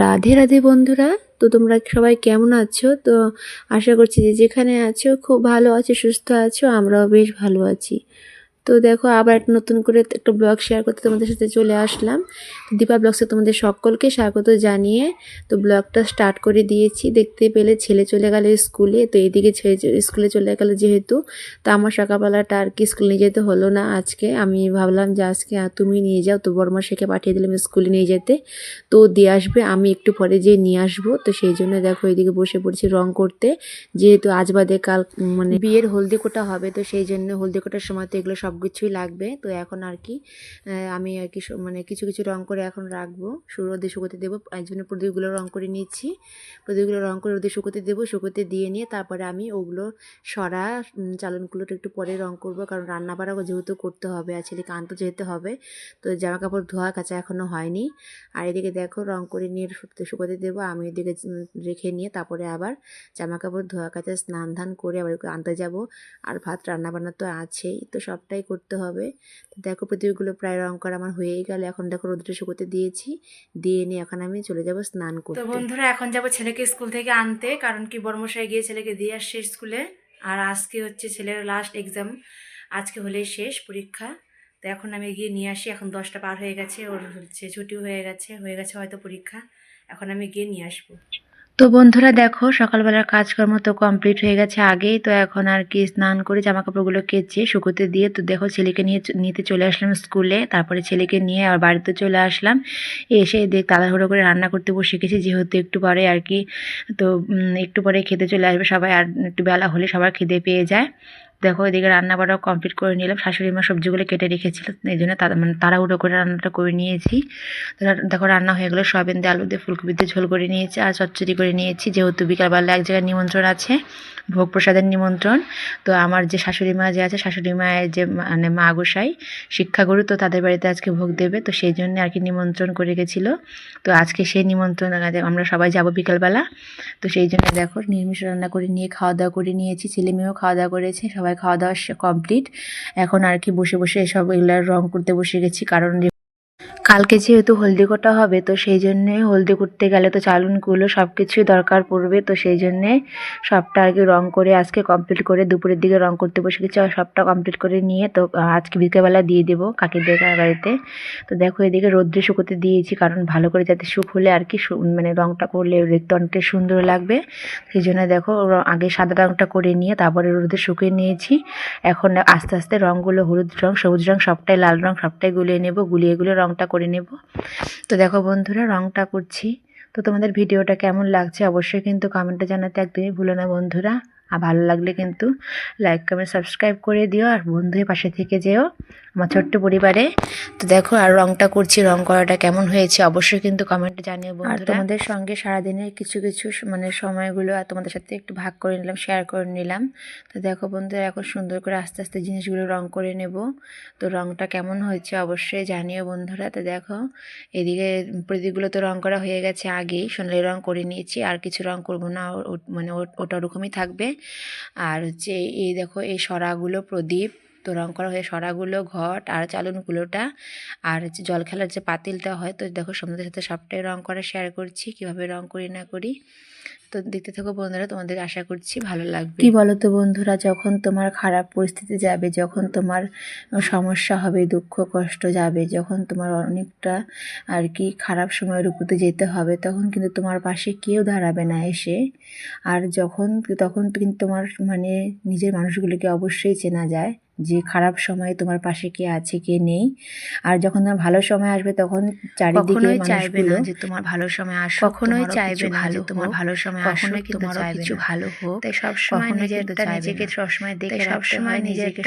রাধে রাধে বন্ধুরা। তো তোমরা সবাই কেমন আছো? তো আশা করছি যে যেখানে আছো খুব ভালো আছো, সুস্থ আছো। আমরাও বেশ ভালো আছি। তো দেখো, আবার একটা নতুন করে একটা ব্লগ শেয়ার করতে তোমাদের সাথে চলে আসলাম। দীপা ব্লগসে তোমাদের সকলকে স্বাগত জানিয়ে তো ব্লগটা স্টার্ট করে দিয়েছি। দেখতে পেলে ছেলে চলে গেল স্কুলে, তো এদিকে ছেলে স্কুলে চলে গেল যেহেতু, তো আমার সকালবেলাটা আর কি স্কুলে নিয়ে যেতে হলো না আজকে। আমি ভাবলাম যে আজকে তুমি নিয়ে যাও, তো বড়মাসাইকে পাঠিয়ে দিলাম স্কুলে নিয়ে যেতে। তো দিয়ে আসবে, আমি একটু পরে যেয়ে নিয়ে আসবো। তো সেই জন্য দেখো এদিকে বসে পড়েছি রং করতে, যেহেতু আজ বাদে কাল মানে বিয়ের হলদি কোটা হবে। তো সেই জন্য হলদি কোটার সময় তো এগুলো সব কিছুই লাগবে। তো এখন আর কি আমি আর কি মানে কিছু কিছু রং করে এখন রাখবো, রোদে শুকোতে দেবো। এই জন্য প্রদীপগুলো রং করে নিচ্ছি। প্রদীপগুলো রং করে রোদে শুকোতে দেবো, শুকোতে দিয়ে নিয়ে তারপরে আমি ওগুলো সরা চালনগুলোটা একটু পরে রং করব, কারণ রান্না বাড়া যেহেতু করতে হবে আর ছেলেকে আনতে যেতে হবে। তো জামা কাপড় ধোয়া কাচা এখনও হয়নি। আর এদিকে দেখো রং করে নিয়ে শুকোতে দেবো, আমি এদিকে রেখে নিয়ে তারপরে আবার জামা কাপড় ধোয়া কাচা স্নান ধান করে আবার আনতে যাব। আর ভাত রান্না বান্না তো আছেই, তো সবটাই করতে হবে। তো দেখো প্রদীপগুলো প্রায় রং করা আমার হয়েই গেল। এখন দেখো রোদটা শুকোতে দিয়েছি, দিয়ে নিয়ে এখন আমি চলে যাব স্নান করতে। তো বন্ধুরা, এখন যাব ছেলেকে স্কুল থেকে আনতে, কারণ কি বড়মশাই গিয়ে ছেলেকে দিয়ে আসছে স্কুলে। আর আজকে হচ্ছে ছেলের লাস্ট এক্সাম, আজকে হলেই শেষ পরীক্ষা। তো এখন আমি গিয়ে নিয়ে আসি। এখন 10টা পার হয়ে গেছে, ওর হচ্ছে ছুটিও হয়ে গেছে হয়তো পরীক্ষা। এখন আমি গিয়ে নিয়ে আসবো। তো বন্ধুরা দেখো, সকালবেলার কাজকর্ম তো কমপ্লিট হয়ে গেছে আগেই। তো এখন আর কি স্নান করে জামা কাপড়গুলো কেচে শুকোতে দিয়ে তো দেখো ছেলেকে নিতে চলে আসলাম স্কুলে। তারপরে ছেলেকে নিয়ে আর বাড়িতে চলে আসলাম। এসে দেখ তাড়াহুড়ো করে রান্না করতে বসে গেছি, যেহেতু একটু পরে আর কি, তো একটু পরে খেতে চলে আসবে সবাই। আর একটু বেলা হলে সবার খিদে পেয়ে যায়। দেখো এদিকে রান্না বাড়াও কমপ্লিট করে নিলাম। শাশুড়ি মা সবজিগুলো কেটে রেখেছিল, এই জন্য মানে তাড়াহুড়ো করে রান্নাটা করে নিয়েছি। দেখো রান্না হয়ে গেলো, সয়াবিন দিয়ে আলু দিয়ে ফুলকপি দিয়ে ঝোল করে নিয়েছি আর চচ্চড়ি করে নিয়েছি, যেহেতু বিকালবেলা এক জায়গায় নিমন্ত্রণ আছে, ভোগ প্রসাদের নিমন্ত্রণ। তো আমার যে শাশুড়ি মা যে আছে, শাশুড়ি মায়ের যে মানে মা গোসাই শিক্ষাগুরু, তো তাদের বাড়িতে আজকে ভোগ দেবে। তো সেই জন্য আর কি নিমন্ত্রণ করে গেছিলো। তো আজকে সেই নিমন্ত্রণ আমরা সবাই যাব বিকালবেলা। তো সেই জন্য দেখো নিরামিষ রান্না করে নিয়ে খাওয়া দাওয়া করে নিয়েছি, ছেলে মেয়েও খাওয়া দাওয়া করেছে, সবাই খাওয়া দাওয়া কমপ্লিট। এখন আর কি বসে বসে সব এগুলার রং করতে বসে গেছি, কারণ কালকে যেহেতু হলদি কোটা হবে, তো সেই জন্যে হলদি করতে গেলে তো চালুনগুলো সব কিছুই দরকার পড়বে। তো সেই জন্যে সবটা আর কি রং করে আজকে কমপ্লিট করে দুপুরের দিকে রং করতে বসে গেছি। আর সবটা কমপ্লিট করে নিয়ে তো আজকে বিকেলবেলা দিয়ে দেবো কাকিদের বাড়িতে। তো দেখো এদিকে রোদ্রে শুকোতে দিয়েছি, কারণ ভালো করে যাতে হলে আর কি মানে রংটা করলে দেখতে অনেকটা সুন্দর লাগবে। সেই জন্য দেখো আগে সাদা রংটা করে নিয়ে তারপরে রোদে শুকিয়ে নিয়েছি। এখন আস্তে আস্তে রঙগুলো হলুদ রং, সবুজ রং, সবটাই লাল রং, সবটাই গুলিয়ে নেব, গুলিয়ে রংটা করে নেব। তো দেখো বন্ধুরা রংটা করছি। তো তোমাদের ভিডিওটা কেমন লাগছে অবশ্যই কিন্তু কমেন্টে জানাতে একদমই ভুলো না বন্ধুরা। আর ভালো লাগলে কিন্তু লাইক কমেন্ট সাবস্ক্রাইব করে দিও, আর বন্ধুদের পাশে থেকে যেও আমার ছোট্ট পরিবারে। তো দেখো আর রংটা করছি, রং করাটা কেমন হয়েছে অবশ্যই কিন্তু কমেন্টে জানিও বন্ধুরা। আর তোমাদের সঙ্গে সারাদিনের কিছু কিছু মানে সময়গুলো আর তোমাদের সাথে একটু ভাগ করে নিলাম, শেয়ার করে নিলাম। তো দেখো বন্ধুরা এখন সুন্দর করে আস্তে আস্তে জিনিসগুলো রং করে নেব। তো রংটা কেমন হয়েছে অবশ্যই জানিও বন্ধুরা। তো দেখো এদিকে প্রদীপগুলো তো রং করা হয়ে গেছে আগেই, সোনালি রং করে নিয়েছি, আর কিছু রং করব না, মানে ওটা ওরকমই থাকবে। আর হচ্ছে এই দেখো এই সরাগুলো প্রদীপ তো রং করা হয়ে সরাগুলো, ঘট আর চালনগুলোটা, আর হচ্ছে জল খেলার যে পাতিলটা হয়। তো দেখো তোমাদের সাথে সবটাই রং করা শেয়ার করছি, কিভাবে রং করি না করি। তো দেখতে থাকো বন্ধুরা, তোমাদের আশা করছি ভালো লাগবে। কি বলো তো বন্ধুরা, যখন তোমার খারাপ পরিস্থিতি যাবে, যখন তোমার সমস্যা হবে, দুঃখ কষ্ট যাবে, যখন তোমার অনেকটা আর কি খারাপ সময়ের উপরে যেতে হবে, তখন কিন্তু তোমার পাশে কেউ দাঁড়াবে না এসে। আর তখন কিন্তু তোমার মানে নিজের মানুষগুলোকে অবশ্যই চেনা যায় যে খারাপ সময়ে তোমার পাশে কে আছে কে নেই। আর যখন তোমার ভালো সময় আসবে তখন চারিদিকে চাইবে না যে তোমার ভালো সময় আসুক, কখনোই চাইবে না যে তোমার ভালো সময় আসুক, তোমারও কিছু ভালো হোক। তাই সবসময় নিজেকে সবসময় দেখে রাখতে হয়, নিজেকে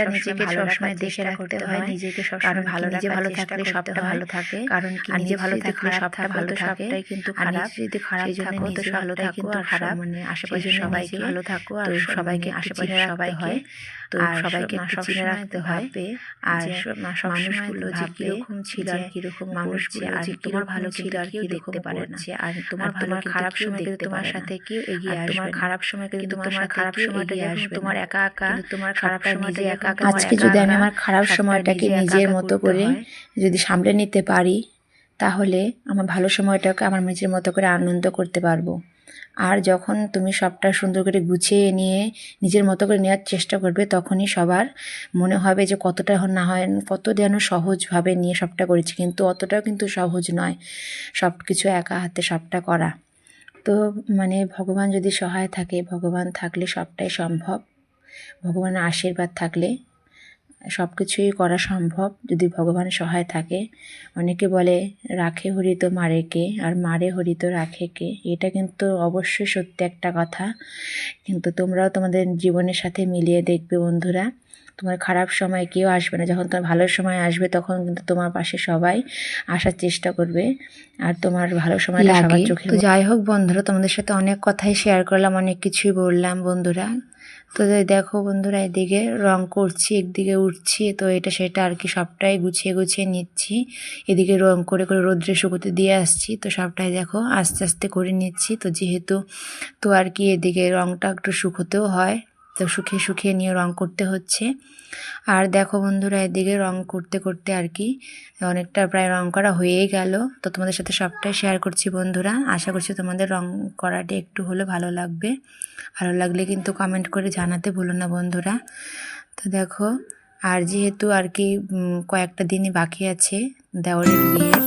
সবসময় দেখে রাখতে হয়, নিজেকে সবসময় ভালো নিজে ভালো থাকলে সবটা ভালো থাকে, কারণ কি নিজে ভালো থাকলে সবটা ভালো থাকে। সবটাই কিন্তু খারাপ, যদি খারাপ থাকো তো ভালো থাকো, আর খারাপ মানে আশেপাশে সবাইকে ভালো থাকো, আর সবাইকে আশেপাশে সবাইকে তো সবাইকে একটু চিনে রাখতে হয়। আর মানুষগুলো যে কিরকম ছিল আর কিরকম মানুষগুলো আর তোমার ভালো ছিল আর কেউ দেখতে পারে না। আর তোমার ভালো খারাপ সময় কিন্তু তোমার সাথে কেউ এগিয়ে আসবে, তোমার খারাপ সময় কিন্তু তোমার খারাপ সময়টা আসবে তোমার একা একা, তোমার খারাপ সময়টা একা একা। আজকে যদি আমি আমার খারাপ সময়টাকে নিজের মতো করে যদি সামলে নিতে পারি, তাহলে আমার ভালো সময়টাকে আমার নিজের মতো করে আনন্দ করতে পারবো। আর যখন তুমি সবটা সুন্দর করে গুছিয়ে নিয়ে নিজের মতো করে নেওয়ার চেষ্টা করবে, তখনই সবার মনে হবে যে কতটা না হয় কত যেন সহজভাবে নিয়ে সবটা করেছি, কিন্তু অতটাও কিন্তু সহজ নয় সব কিছু একা হাতে সবটা করা। তো মানে ভগবান যদি সহায় থাকে, ভগবান থাকলে সবটাই সম্ভব। ভগবানের আশীর্বাদ থাকলে সব কিছুই করা সম্ভব যদি ভগবান সহায় থাকে। অনেকে বলে রাখে হরি তো মারে কে, আর মারে হরি তো রাখে কে। এটা কিন্তু অবশ্যই সত্যি একটা কথা। কিন্তু তোমরাও তোমাদের জীবনের সাথে মিলিয়ে দেখবে বন্ধুরা, তোমার খারাপ সময় কেউ আসবে না, যখন তোমার ভালো সময় আসবে তখন কিন্তু তোমার পাশে সবাই আসার চেষ্টা করবে, আর তোমার ভালো সময়টা সবার চোখে। তো যাই হোক বন্ধুরা, তোমাদের সাথে অনেক কথাই শেয়ার করলাম, অনেক কিছুই বললাম বন্ধুরা। তো দেখো বন্ধুরা, এদিকে রং করছি, একদিকে উঠছি, তো এটা সেটা আর কি সবটাই গুছিয়ে গুছিয়ে নিচ্ছি। এদিকে রং করে করে রোদ্রে শুকোতে দিয়ে আসছি, তো সবটাই দেখো আস্তে আস্তে করে নিচ্ছি। তো যেহেতু তো আর কি এদিকে রংটা একটু শুকোতেও হয়, তো শুকিয়ে শুকিয়ে নিয়ে রং করতে হচ্ছে। আর দেখো বন্ধুরা, এদিকে রং করতে করতে আর কি অনেকটা প্রায় রং করা হয়েই গেল। তো তোমাদের সাথে সবটাই শেয়ার করছি বন্ধুরা। আশা করছি তোমাদের রং করাটি একটু হলে ভালো লাগবে। ভালো লাগলে কিন্তু কমেন্ট করে জানাতে ভুলো না বন্ধুরা। তো দেখো, আর যেহেতু আর কি কয়েকটা দিনই বাকি আছে দেওরের বিয়ের।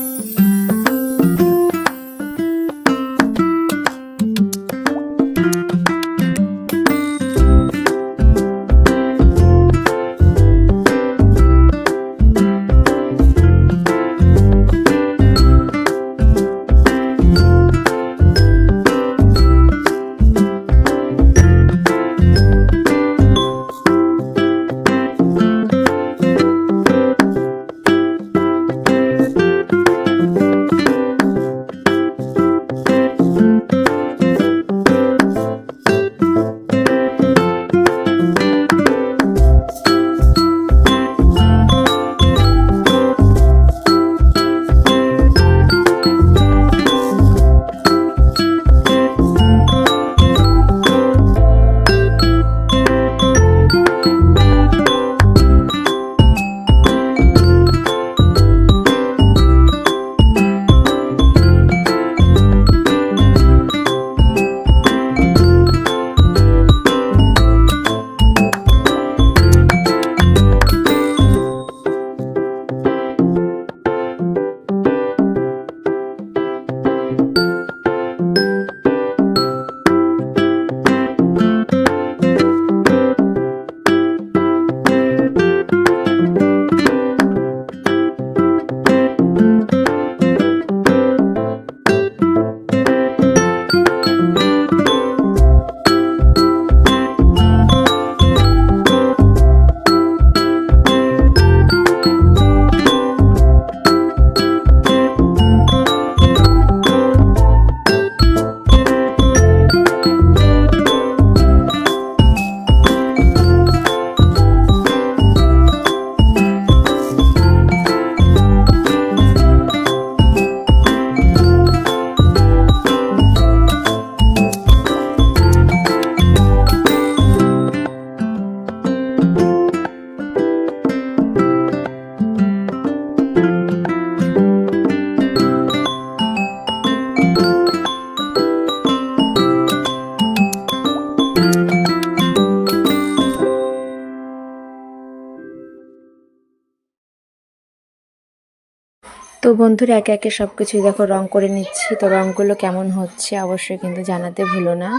তো বন্ধুরা, একে একে সব কিছুই দেখো রং করে নিচ্ছি। তো রঙগুলো কেমন হচ্ছে অবশ্যই কিন্তু জানাতে ভুলো না।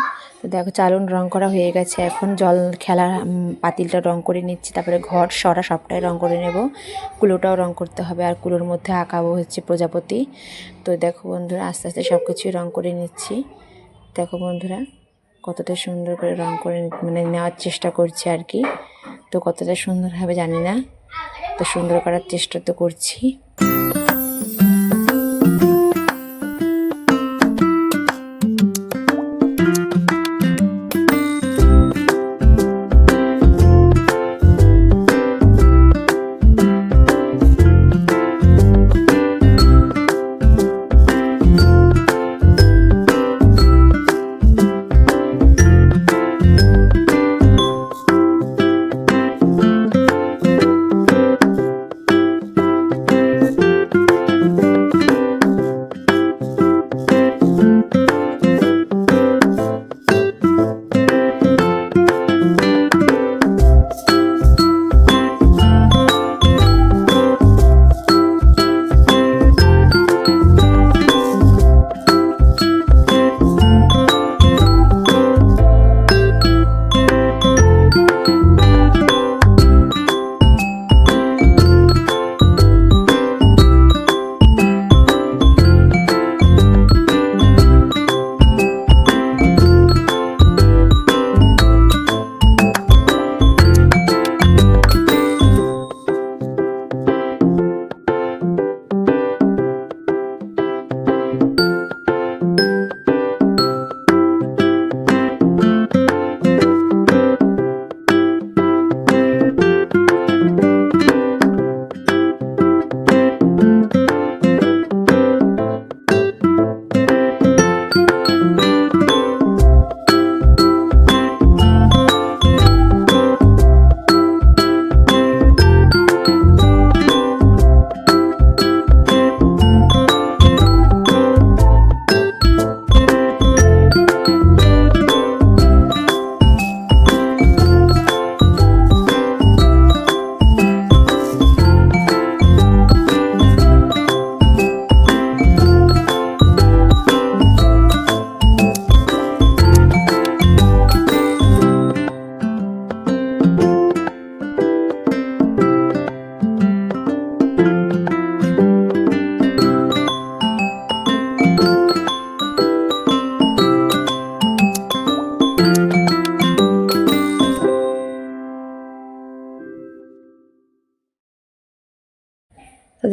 তো দেখো চালুন রং করা হয়ে গেছে, এখন জল খেলার পাতিলটা রং করে নিচ্ছি, তারপরে ঘর সরা সবটাই রং করে নেব। কুলোটাও রং করতে হবে, আর কুলোর মধ্যে আঁকাবো হচ্ছে প্রজাপতি। তো দেখো বন্ধুরা, আস্তে আস্তে সব কিছুই রং করে নিচ্ছি। দেখো বন্ধুরা, কতটা সুন্দর করে রং করে মানে নেওয়ার চেষ্টা করছি আর কি। তো কতটা সুন্দর হবে জানি না, তো সুন্দর করার চেষ্টা তো করছি।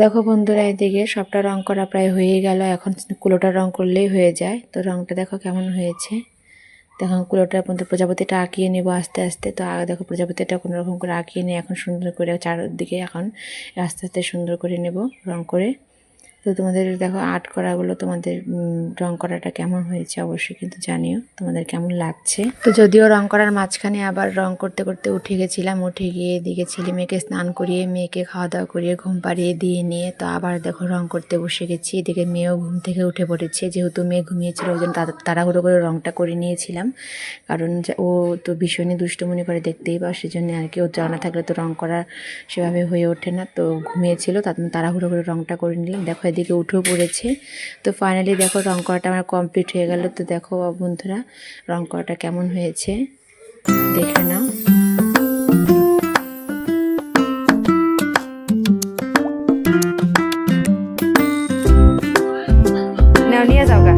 দেখো বন্ধুরা, এদিকে সবটা রং করা প্রায় হয়ে গেল। এখন কুলোটা রং করলেই হয়ে যায়। তো রংটা দেখো কেমন হয়েছে। দেখো কুলোটার মধ্যে প্রজাপতিটা আঁকিয়ে নেবো আস্তে আস্তে। তো আগে দেখো প্রজাপতিটা কোনো রকম করে আঁকিয়ে নিয়ে এখন সুন্দর করে চারদিকে এখন আস্তে আস্তে সুন্দর করে নেব রং করে। তো তোমাদের দেখো আর্ট করাগুলো, তোমাদের রং করাটা কেমন হয়েছে অবশ্যই কিন্তু জানিও তোমাদের কেমন লাগছে। তো যদিও রং করার মাঝখানে আবার রং করতে করতে উঠে গেছিলাম, উঠে গিয়ে এদিকে ছেলে মেয়েকে স্নান করিয়ে মেয়েকে খাওয়া দাওয়া করিয়ে ঘুম পাড়িয়ে দিয়ে নিয়ে তো আবার দেখো রং করতে বসে গেছি। এদিকে মেয়েও ঘুম থেকে উঠে পড়েছে, যেহেতু মেয়ে ঘুমিয়েছিল ওই জন্য তাড়াহুড়ো করে রংটা করে নিয়েছিলাম। কারণ ও তো ভীষণই দুষ্টুমনি করে দেখতেই পাও, সেজন্য আর কি ও জানা থাকলে তো রং করা সেভাবে হয়ে ওঠে না। তো ঘুমিয়েছিল, তাড়াহুড়ো করে রংটা করে নিলাম। দেখো এদিকে উঠেও পড়েছে। তো ফাইনালি দেখো রং করাটা আমার কমপ্লিট হয়ে গেল। তো দেখো বন্ধুরা রং করাটা কেমন হয়েছে দেখে নাও। নিয়ে যাও গা।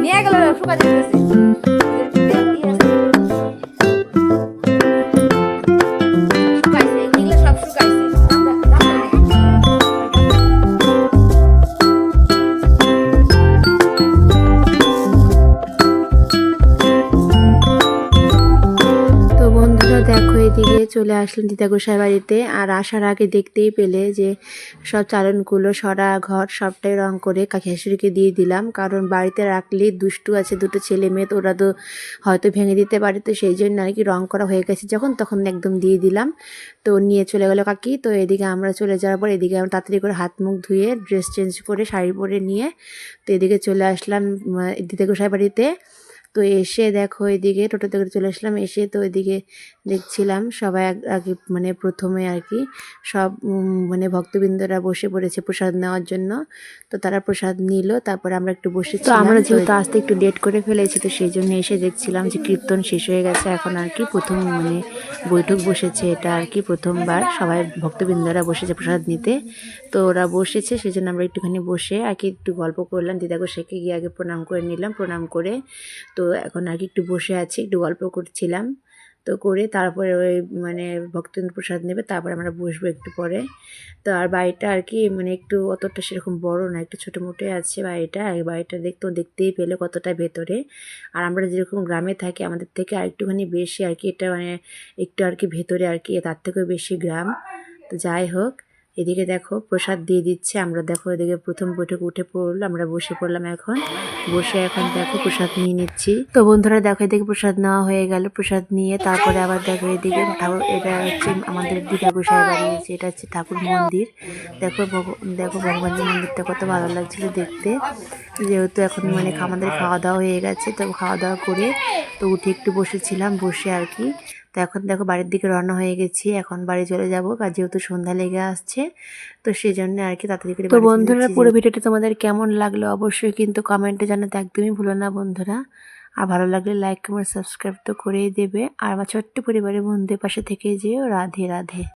নিয়ে গেল শুকা দিতেছে। দেখো এদিকে চলে আসলাম দিদাগোসাই বাড়িতে। আর আসার আগে দেখতেই পেলে যে সব চালনগুলো সরা ঘর সবটাই রং করে কাকি শাশুড়িকে দিয়ে দিলাম। কারণ বাড়িতে রাখলে দুষ্টু আছে দুটো ছেলে মেয়ে, তো ওরা তো হয়তো ভেঙে দিতে পারে। তো সেই জন্য আর কি রং করা হয়ে গেছে যখন, তখন একদম দিয়ে দিলাম। তো নিয়ে চলে গেল কাকি। তো এদিকে আমরা চলে যাওয়ার পর এদিকে আমরা তাড়াতাড়ি করে হাত মুখ ধুয়ে ড্রেস চেঞ্জ করে শাড়ি পরে নিয়ে তো এদিকে চলে আসলাম দিদাগোসাই বাড়িতে। তো এসে দেখো এদিকে টোটোতে করে চলে আসলাম। এসে তো এদিকে দেখছিলাম সবাই আগে মানে প্রথমে আর কি সব মানে ভক্তবৃন্দরা বসে পড়েছে প্রসাদ নেওয়ার জন্য। তো তারা প্রসাদ নিল, তারপরে আমরা একটু বসেছি। তো আমরা যেহেতু আসতে একটু লেট করে ফেলেছি, তো সেই জন্য এসে দেখছিলাম যে কীর্তন শেষ হয়ে গেছে। এখন আর কি প্রথম মানে বৈঠক বসেছে, এটা আর কি প্রথমবার সবাই ভক্তবৃন্দরা বসেছে প্রসাদ নিতে। তো ওরা বসেছে, সেই জন্য আমরা একটুখানি বসে আর কি একটু গল্প করলাম। দিদাগোসাইকে গিয়ে আগে প্রণাম করে নিলাম। প্রণাম করে তো এখন আর কি একটু বসে আছি, একটু গল্প করছিলাম। তো করে তারপরে ওই মানে ভক্তবৃন্দ প্রসাদ নেবে, তারপরে আমরা বসবো একটু পরে। তো আর বাড়িটা আর কি মানে একটু অতটা সেরকম বড় না, একটু ছোটো মোটোই আছে বাড়িটা। আর বাড়িটা দেখতেই পেলে কতটা ভেতরে। আর আমরা যেরকম গ্রামে থাকি আমাদের থেকে আর একটুখানি বেশি আর কি এটা মানে একটু আর কি ভেতরে আর কি, তার থেকেও বেশি গ্রাম। তো যাই হোক, এদিকে দেখো প্রসাদ দিয়ে দিচ্ছে। আমরা দেখো এদিকে প্রথম বৈঠক উঠে পড়লো, আমরা বসে পড়লাম। এখন বসে এখন দেখো প্রসাদ নিয়ে নিচ্ছি। তো বন্ধুরা দেখো এদিকে প্রসাদ নেওয়া হয়ে গেল। প্রসাদ নিয়ে তারপরে আবার দেখো এদিকে ঠাকুর, এটা হচ্ছে আমাদের দিদাগোসাই বাড়ি, এটা হচ্ছে ঠাকুর মন্দির। দেখো দেখো ভগবানের মন্দিরটা কত ভালো লাগছিল দেখতে। যেহেতু এখন মানে আমাদের খাওয়া দাওয়া হয়ে গেছে, তো খাওয়া দাওয়া করে তো উঠে একটু বসেছিলাম, বসে আর কি। তো এখন দেখো বাড়ির দিকে রওনা হয়ে গেছি, এখন বাড়ি চলে যাবো। আর যেহেতু সন্ধ্যা লেগে আসছে, তো সেই জন্য আর কি তাড়াতাড়ি করে। তো বন্ধুরা পুরো ভিডিওটা তোমাদের কেমন লাগলো অবশ্যই কিন্তু কমেন্টে জানাতে একদমই ভুলো না বন্ধুরা। আর ভালো লাগলে লাইক কমেন্ট সাবস্ক্রাইব তো করেই দেবে। আর আমার ছোট্ট পরিবারের বন্ধুদের পাশে থেকে যেও। রাধে রাধে।